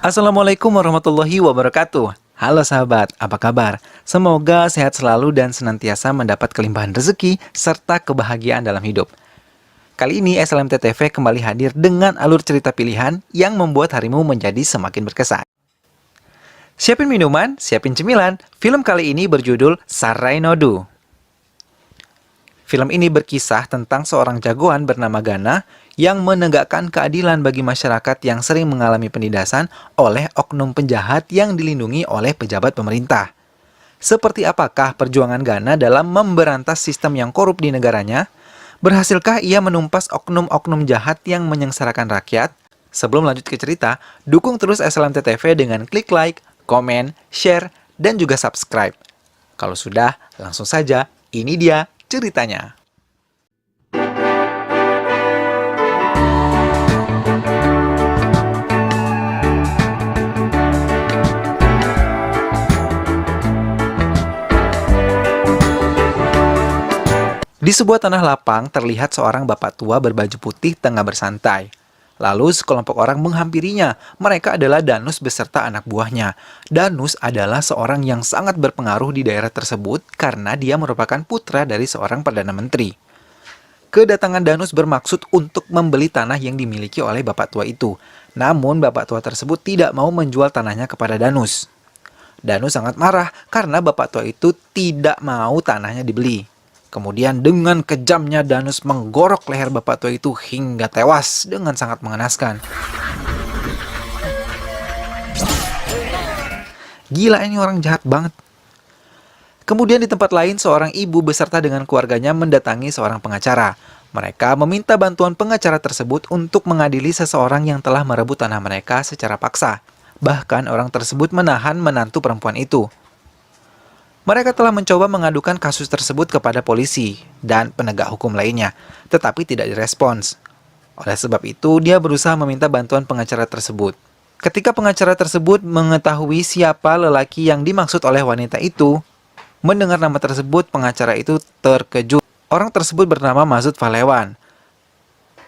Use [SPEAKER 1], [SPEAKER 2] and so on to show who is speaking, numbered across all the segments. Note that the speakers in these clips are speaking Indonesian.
[SPEAKER 1] Assalamualaikum warahmatullahi wabarakatuh. Halo sahabat, apa kabar? Semoga sehat selalu dan senantiasa mendapat kelimpahan rezeki serta kebahagiaan dalam hidup. Kali ini SLMT TV kembali hadir dengan alur cerita pilihan yang membuat harimu menjadi semakin berkesan. Siapin minuman, siapin cemilan. Film kali ini berjudul Sarai Nodu. Film ini berkisah tentang seorang jagoan bernama Gana yang menegakkan keadilan bagi masyarakat yang sering mengalami penindasan oleh oknum penjahat yang dilindungi oleh pejabat pemerintah. Seperti apakah perjuangan Gana dalam memberantas sistem yang korup di negaranya? Berhasilkah ia menumpas oknum-oknum jahat yang menyengsarakan rakyat? Sebelum lanjut ke cerita, dukung terus SLMT TV dengan klik like, komen, share, dan juga subscribe. Kalau sudah, langsung saja, ini dia ceritanya. Di sebuah tanah lapang, terlihat seorang bapak tua berbaju putih tengah bersantai. Lalu sekelompok orang menghampirinya. Mereka adalah Danus beserta anak buahnya. Danus adalah seorang yang sangat berpengaruh di daerah tersebut karena dia merupakan putra dari seorang perdana menteri. Kedatangan Danus bermaksud untuk membeli tanah yang dimiliki oleh bapak tua itu. Namun bapak tua tersebut tidak mau menjual tanahnya kepada Danus. Danus sangat marah karena bapak tua itu tidak mau tanahnya dibeli. Kemudian dengan kejamnya Danus menggorok leher bapak tua itu hingga tewas dengan sangat mengenaskan. Gila, ini orang jahat banget. Kemudian di tempat lain seorang ibu beserta dengan keluarganya mendatangi seorang pengacara. Mereka meminta bantuan pengacara tersebut untuk mengadili seseorang yang telah merebut tanah mereka secara paksa. Bahkan orang tersebut menahan menantu perempuan itu. Mereka telah mencoba mengadukan kasus tersebut kepada polisi dan penegak hukum lainnya, tetapi tidak direspons. Oleh sebab itu, dia berusaha meminta bantuan pengacara tersebut. Ketika pengacara tersebut mengetahui siapa lelaki yang dimaksud oleh wanita itu, mendengar nama tersebut, pengacara itu terkejut. Orang tersebut bernama Masud Falewan,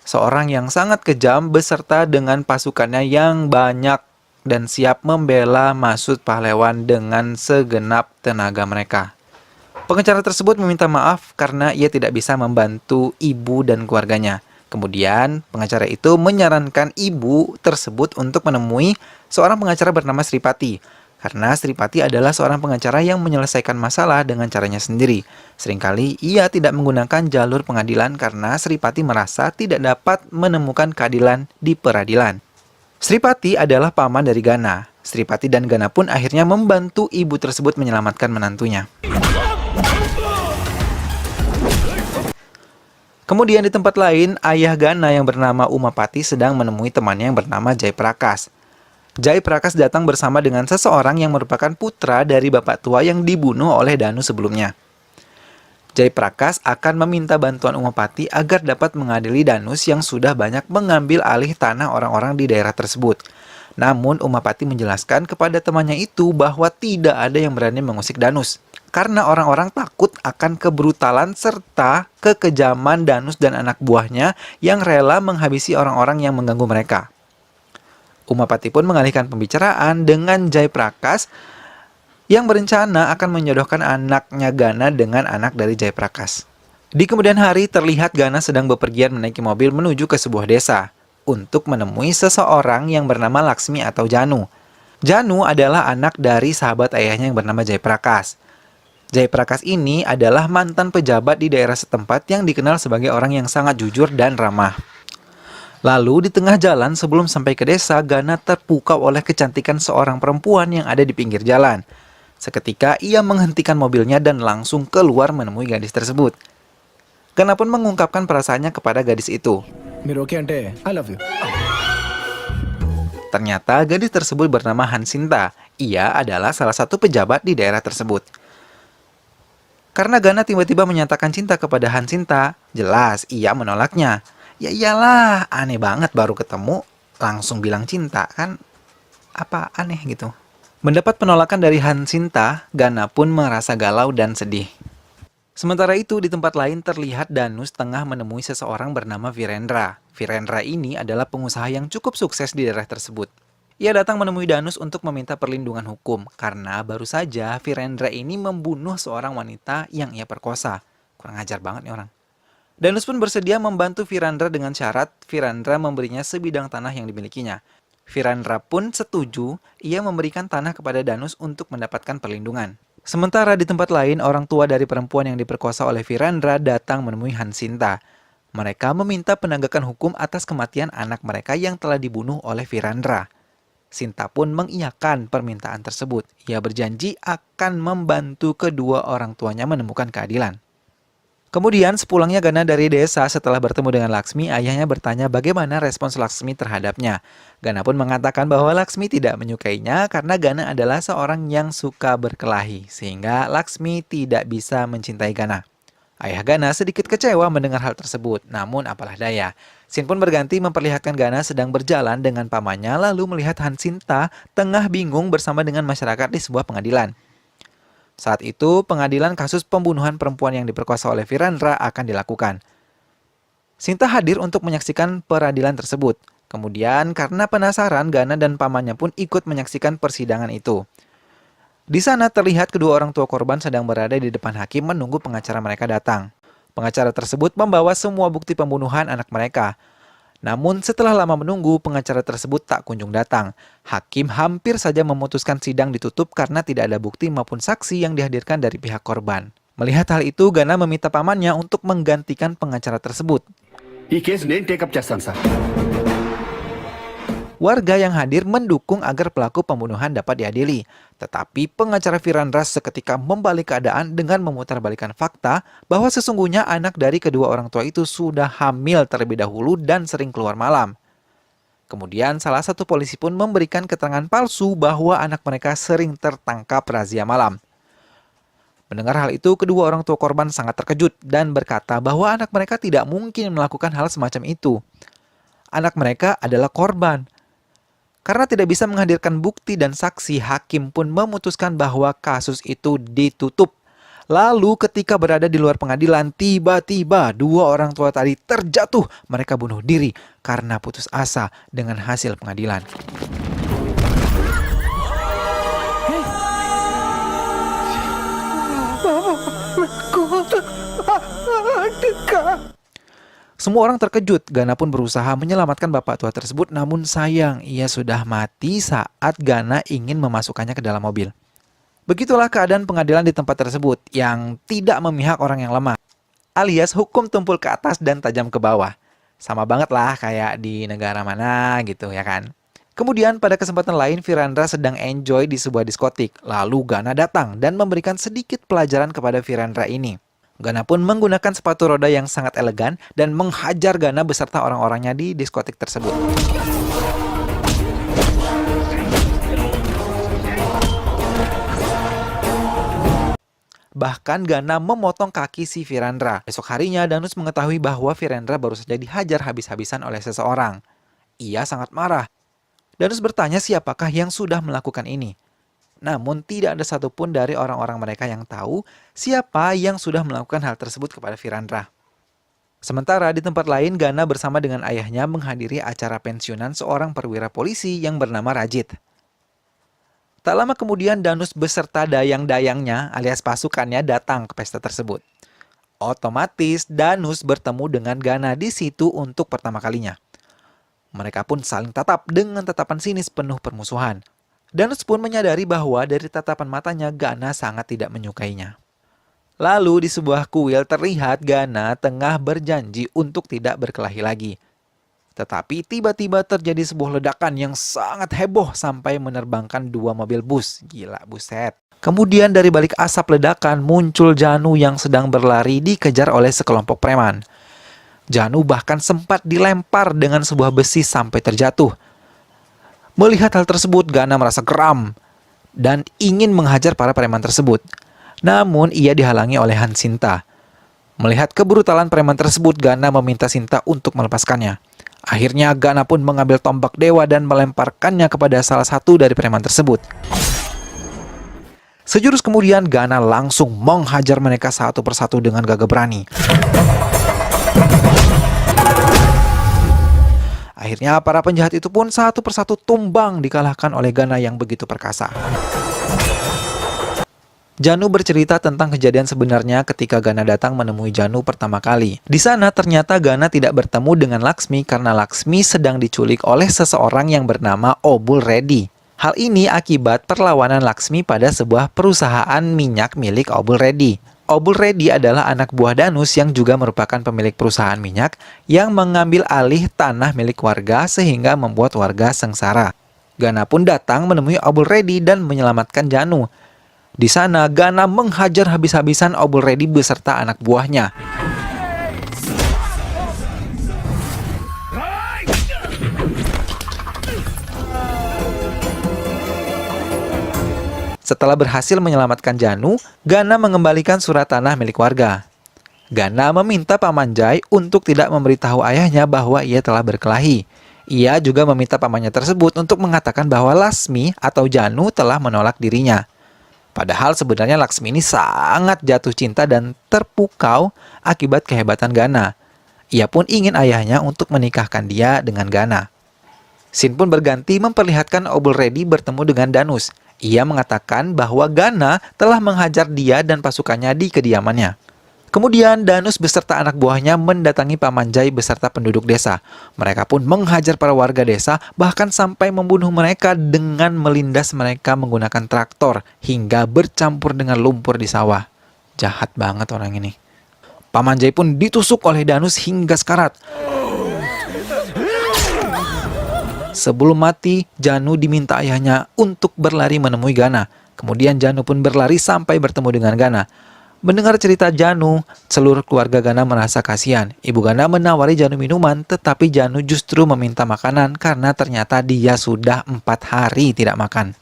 [SPEAKER 1] seorang yang sangat kejam beserta dengan pasukannya yang banyak dan siap membela Masud Pahlawan dengan segenap tenaga mereka. Pengacara tersebut meminta maaf karena ia tidak bisa membantu ibu dan keluarganya. Kemudian, pengacara itu menyarankan ibu tersebut untuk menemui seorang pengacara bernama Sripati. Karena Sripati adalah seorang pengacara yang menyelesaikan masalah dengan caranya sendiri. Seringkali ia tidak menggunakan jalur pengadilan karena Sripati merasa tidak dapat menemukan keadilan di peradilan. Sripati adalah paman dari Gana. Sripati dan Gana pun akhirnya membantu ibu tersebut menyelamatkan menantunya. Kemudian di tempat lain, ayah Gana yang bernama Umapati sedang menemui temannya yang bernama Jai Prakas. Jai Prakas datang bersama dengan seseorang yang merupakan putra dari bapak tua yang dibunuh oleh Danu sebelumnya. Jai Prakas akan meminta bantuan Umapati agar dapat mengadili Danus yang sudah banyak mengambil alih tanah orang-orang di daerah tersebut. Namun Umapati menjelaskan kepada temannya itu bahwa tidak ada yang berani mengusik Danus, karena orang-orang takut akan kebrutalan serta kekejaman Danus dan anak buahnya yang rela menghabisi orang-orang yang mengganggu mereka. Umapati pun mengalihkan pembicaraan dengan Jai Prakas yang berencana akan menjodohkan anaknya Gana dengan anak dari Jai Prakas. Di kemudian hari terlihat Gana sedang bepergian menaiki mobil menuju ke sebuah desa untuk menemui seseorang yang bernama Laksmi atau Janu. Janu adalah anak dari sahabat ayahnya yang bernama Jai Prakas. Jai Prakas ini adalah mantan pejabat di daerah setempat yang dikenal sebagai orang yang sangat jujur dan ramah. Lalu di tengah jalan sebelum sampai ke desa, Gana terpukau oleh kecantikan seorang perempuan yang ada di pinggir jalan. Seketika ia menghentikan mobilnya dan langsung keluar menemui gadis tersebut. Gana pun mengungkapkan perasaannya kepada gadis itu.
[SPEAKER 2] I love you.
[SPEAKER 1] Ternyata gadis tersebut bernama Hansinta. Ia adalah salah satu pejabat di daerah tersebut. Karena Gana tiba-tiba menyatakan cinta kepada Hansinta, jelas ia menolaknya. Ya iyalah, aneh banget baru ketemu langsung bilang cinta, kan apa aneh gitu. Mendapat penolakan dari Hansinta, Gana pun merasa galau dan sedih. Sementara itu, di tempat lain terlihat Danus tengah menemui seseorang bernama Virendra. Virendra ini adalah pengusaha yang cukup sukses di daerah tersebut. Ia datang menemui Danus untuk meminta perlindungan hukum, karena baru saja Virendra ini membunuh seorang wanita yang ia perkosa. Kurang ajar banget nih orang. Danus pun bersedia membantu Virendra dengan syarat Virendra memberinya sebidang tanah yang dimilikinya. Virendra pun setuju, ia memberikan tanah kepada Danus untuk mendapatkan perlindungan. Sementara di tempat lain, orang tua dari perempuan yang diperkosa oleh Virendra datang menemui Hansinta. Mereka meminta penegakan hukum atas kematian anak mereka yang telah dibunuh oleh Virendra. Sinta pun mengiyakan permintaan tersebut. Ia berjanji akan membantu kedua orang tuanya menemukan keadilan. Kemudian sepulangnya Gana dari desa setelah bertemu dengan Laksmi, ayahnya bertanya bagaimana respons Laksmi terhadapnya. Gana pun mengatakan bahwa Laksmi tidak menyukainya karena Gana adalah seorang yang suka berkelahi, sehingga Laksmi tidak bisa mencintai Gana. Ayah Gana sedikit kecewa mendengar hal tersebut, namun apalah daya. Sin pun berganti memperlihatkan Gana sedang berjalan dengan pamannya lalu melihat Hansinta tengah bingung bersama dengan masyarakat di sebuah pengadilan. Saat itu, pengadilan kasus pembunuhan perempuan yang diperkosa oleh Virendra akan dilakukan. Sinta hadir untuk menyaksikan peradilan tersebut. Kemudian, karena penasaran, Gana dan pamannya pun ikut menyaksikan persidangan itu. Di sana terlihat kedua orang tua korban sedang berada di depan hakim menunggu pengacara mereka datang. Pengacara tersebut membawa semua bukti pembunuhan anak mereka. Namun setelah lama menunggu, pengacara tersebut tak kunjung datang. Hakim hampir saja memutuskan sidang ditutup karena tidak ada bukti maupun saksi yang dihadirkan dari pihak korban. Melihat hal itu, Gana meminta pamannya untuk menggantikan pengacara tersebut.
[SPEAKER 3] ఈ కేసు నేను టేకప్ చేస్తాను sir.
[SPEAKER 1] Warga yang hadir mendukung agar pelaku pembunuhan dapat diadili. Tetapi pengacara Virendra seketika membalik keadaan dengan memutarbalikkan fakta bahwa sesungguhnya anak dari kedua orang tua itu sudah hamil terlebih dahulu dan sering keluar malam. Kemudian salah satu polisi pun memberikan keterangan palsu bahwa anak mereka sering tertangkap razia malam. Mendengar hal itu, kedua orang tua korban sangat terkejut dan berkata bahwa anak mereka tidak mungkin melakukan hal semacam itu. Anak mereka adalah korban. Karena tidak bisa menghadirkan bukti dan saksi, hakim pun memutuskan bahwa kasus itu ditutup. Lalu ketika berada di luar pengadilan, tiba-tiba dua orang tua tadi terjatuh. Mereka bunuh diri karena putus asa dengan hasil pengadilan. Semua orang terkejut. Gana pun berusaha menyelamatkan bapak tua tersebut, namun sayang ia sudah mati saat Gana ingin memasukkannya ke dalam mobil. Begitulah keadaan pengadilan di tempat tersebut yang tidak memihak orang yang lemah, alias hukum tumpul ke atas dan tajam ke bawah. Sama banget lah kayak di negara mana gitu ya kan. Kemudian pada kesempatan lain Virendra sedang enjoy di sebuah diskotik. Lalu Gana datang dan memberikan sedikit pelajaran kepada Virendra ini. Gana pun menggunakan sepatu roda yang sangat elegan dan menghajar Gana beserta orang-orangnya di diskotik tersebut. Bahkan Gana memotong kaki si Virendra. Esok harinya Danus mengetahui bahwa Virendra baru saja dihajar habis-habisan oleh seseorang. Ia sangat marah. Danus bertanya siapakah yang sudah melakukan ini. Namun tidak ada satupun dari orang-orang mereka yang tahu siapa yang sudah melakukan hal tersebut kepada Virendra. Sementara di tempat lain, Gana bersama dengan ayahnya menghadiri acara pensiunan seorang perwira polisi yang bernama Rajit. Tak lama kemudian Danus beserta dayang-dayangnya alias pasukannya datang ke pesta tersebut. Otomatis Danus bertemu dengan Gana di situ untuk pertama kalinya. Mereka pun saling tatap dengan tatapan sinis penuh permusuhan. Danus pun menyadari bahwa dari tatapan matanya Gana sangat tidak menyukainya. Lalu di sebuah kuil terlihat Gana tengah berjanji untuk tidak berkelahi lagi. Tetapi tiba-tiba terjadi sebuah ledakan yang sangat heboh sampai menerbangkan dua mobil bus. Gila, buset. Kemudian dari balik asap ledakan muncul Janu yang sedang berlari dikejar oleh sekelompok preman. Janu bahkan sempat dilempar dengan sebuah besi sampai terjatuh. Melihat hal tersebut, Gana merasa geram dan ingin menghajar para preman tersebut. Namun ia dihalangi oleh Hansinta. Melihat kebrutalan preman tersebut, Gana meminta Sinta untuk melepaskannya. Akhirnya Gana pun mengambil tombak dewa dan melemparkannya kepada salah satu dari preman tersebut. Sejurus kemudian Gana langsung menghajar mereka satu persatu dengan gagah berani. Akhirnya para penjahat itu pun satu persatu tumbang dikalahkan oleh Gana yang begitu perkasa. Janu bercerita tentang kejadian sebenarnya ketika Gana datang menemui Janu pertama kali. Di sana ternyata Gana tidak bertemu dengan Laksmi karena Laksmi sedang diculik oleh seseorang yang bernama Obul Reddy. Hal ini akibat perlawanan Laksmi pada sebuah perusahaan minyak milik Obul Reddy. Obul Reddy adalah anak buah Danus yang juga merupakan pemilik perusahaan minyak yang mengambil alih tanah milik warga sehingga membuat warga sengsara. Gana pun datang menemui Obul Reddy dan menyelamatkan Janu. Di sana, Gana menghajar habis-habisan Obul Reddy beserta anak buahnya. Setelah berhasil menyelamatkan Janu, Gana mengembalikan surat tanah milik warga. Gana meminta Paman Jai untuk tidak memberitahu ayahnya bahwa ia telah berkelahi. Ia juga meminta pamannya tersebut untuk mengatakan bahwa Lasmi atau Janu telah menolak dirinya. Padahal sebenarnya Laksmi ini sangat jatuh cinta dan terpukau akibat kehebatan Gana. Ia pun ingin ayahnya untuk menikahkan dia dengan Gana. Scene pun berganti memperlihatkan Obul Reddy bertemu dengan Danus. Ia mengatakan bahwa Gana telah menghajar dia dan pasukannya di kediamannya. Kemudian Danus beserta anak buahnya mendatangi Paman Jai beserta penduduk desa. Mereka pun menghajar para warga desa, bahkan sampai membunuh mereka dengan melindas mereka menggunakan traktor hingga bercampur dengan lumpur di sawah. Jahat banget orang ini. Paman Jai pun ditusuk oleh Danus hingga sekarat. Sebelum mati, Janu diminta ayahnya untuk berlari menemui Gana. Kemudian Janu pun berlari sampai bertemu dengan Gana. Mendengar cerita Janu, seluruh keluarga Gana merasa kasihan. Ibu Gana menawari Janu minuman, tetapi Janu justru meminta makanan karena ternyata dia sudah 4 hari tidak makan.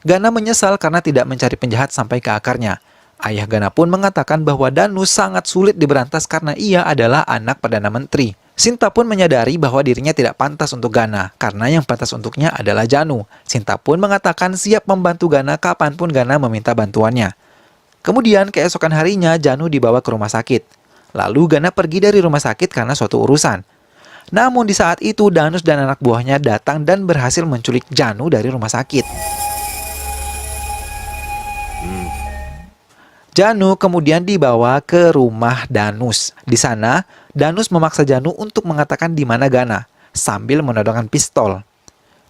[SPEAKER 1] Gana menyesal karena tidak mencari penjahat sampai ke akarnya. Ayah Gana pun mengatakan bahwa Danus sangat sulit diberantas karena ia adalah anak Perdana Menteri. Sinta pun menyadari bahwa dirinya tidak pantas untuk Gana, karena yang pantas untuknya adalah Janu. Sinta pun mengatakan siap membantu Gana kapanpun Gana meminta bantuannya. Kemudian keesokan harinya Janu dibawa ke rumah sakit. Lalu Gana pergi dari rumah sakit karena suatu urusan. Namun di saat itu Danus dan anak buahnya datang dan berhasil menculik Janu dari rumah sakit. Janu kemudian dibawa ke rumah Danus. Di sana, Danus memaksa Janu untuk mengatakan di mana Gana, sambil menodongkan pistol.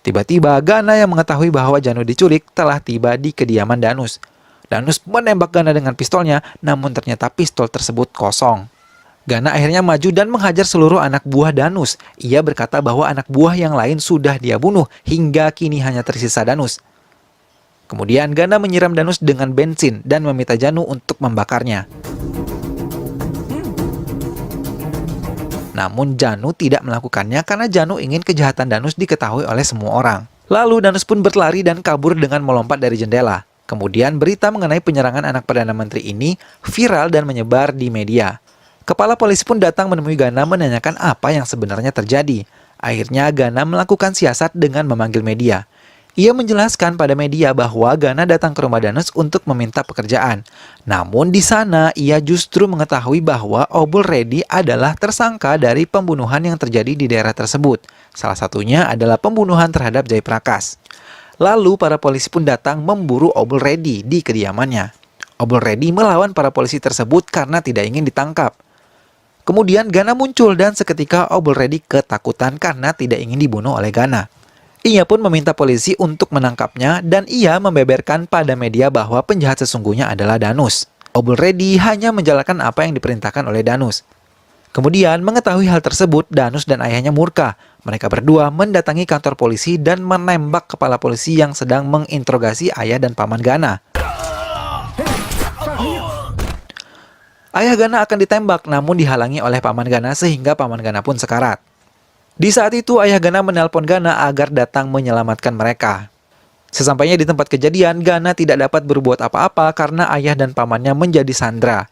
[SPEAKER 1] Tiba-tiba Gana yang mengetahui bahwa Janu diculik telah tiba di kediaman Danus. Danus menembak Gana dengan pistolnya, namun ternyata pistol tersebut kosong. Gana akhirnya maju dan menghajar seluruh anak buah Danus. Ia berkata bahwa anak buah yang lain sudah dia bunuh, hingga kini hanya tersisa Danus. Kemudian Gana menyiram Danus dengan bensin dan meminta Janu untuk membakarnya. Namun Janu tidak melakukannya karena Janu ingin kejahatan Danus diketahui oleh semua orang. Lalu Danus pun berlari dan kabur dengan melompat dari jendela. Kemudian berita mengenai penyerangan anak Perdana Menteri ini viral dan menyebar di media. Kepala polisi pun datang menemui Gana menanyakan apa yang sebenarnya terjadi. Akhirnya Gana melakukan siasat dengan memanggil media. Ia menjelaskan pada media bahwa Gana datang ke rumah Danus untuk meminta pekerjaan. Namun di sana ia justru mengetahui bahwa Obul Reddy adalah tersangka dari pembunuhan yang terjadi di daerah tersebut. Salah satunya adalah pembunuhan terhadap Jai Prakas. Lalu para polisi pun datang memburu Obul Reddy di kediamannya. Obul Reddy melawan para polisi tersebut karena tidak ingin ditangkap. Kemudian Gana muncul dan seketika Obul Reddy ketakutan karena tidak ingin dibunuh oleh Gana. Ia pun meminta polisi untuk menangkapnya dan ia membeberkan pada media bahwa penjahat sesungguhnya adalah Danus. Obul Reddy hanya menjalankan apa yang diperintahkan oleh Danus. Kemudian mengetahui hal tersebut, Danus dan ayahnya murka. Mereka berdua mendatangi kantor polisi dan menembak kepala polisi yang sedang menginterogasi ayah dan paman Gana. Ayah Gana akan ditembak namun dihalangi oleh paman Gana sehingga paman Gana pun sekarat. Di saat itu ayah Gana menelpon Gana agar datang menyelamatkan mereka. Sesampainya di tempat kejadian, Gana tidak dapat berbuat apa-apa karena ayah dan pamannya menjadi sandera.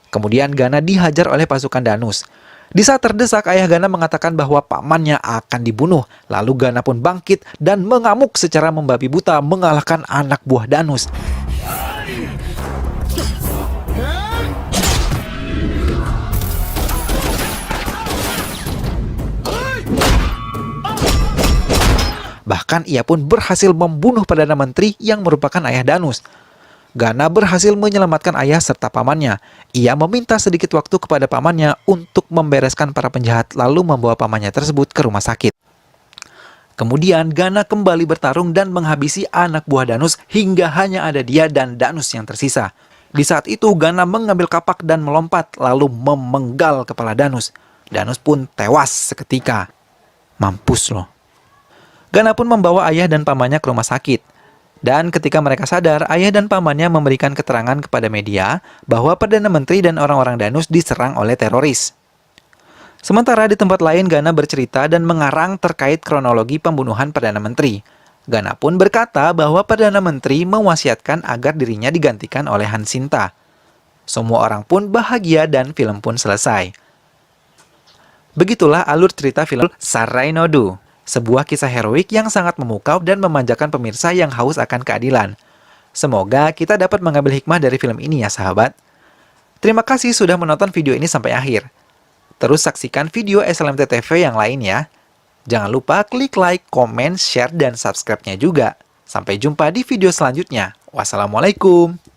[SPEAKER 1] Kemudian Gana dihajar oleh pasukan Danus. Di saat terdesak, ayah Gana mengatakan bahwa pamannya akan dibunuh. Lalu Gana pun bangkit dan mengamuk secara membabi buta mengalahkan anak buah Danus. Bahkan ia pun berhasil membunuh Perdana Menteri yang merupakan ayah Danus. Gana berhasil menyelamatkan ayah serta pamannya. Ia meminta sedikit waktu kepada pamannya untuk membereskan para penjahat lalu membawa pamannya tersebut ke rumah sakit. Kemudian Gana kembali bertarung dan menghabisi anak buah Danus hingga hanya ada dia dan Danus yang tersisa. Di saat itu Gana mengambil kapak dan melompat lalu memenggal kepala Danus. Danus pun tewas seketika. Mampus loh. Gana pun membawa ayah dan pamannya ke rumah sakit. Dan ketika mereka sadar, ayah dan pamannya memberikan keterangan kepada media bahwa Perdana Menteri dan orang-orang Danus diserang oleh teroris. Sementara di tempat lain, Gana bercerita dan mengarang terkait kronologi pembunuhan Perdana Menteri. Gana pun berkata bahwa Perdana Menteri mewasiatkan agar dirinya digantikan oleh Han Sinta. Semua orang pun bahagia dan film pun selesai. Begitulah alur cerita film Sarai Nodu. Sebuah kisah heroik yang sangat memukau dan memanjakan pemirsa yang haus akan keadilan. Semoga kita dapat mengambil hikmah dari film ini ya sahabat. Terima kasih sudah menonton video ini sampai akhir. Terus saksikan video SLMT TV yang lain ya. Jangan lupa klik like, komen, share, dan subscribe-nya juga. Sampai jumpa di video selanjutnya. Wassalamualaikum.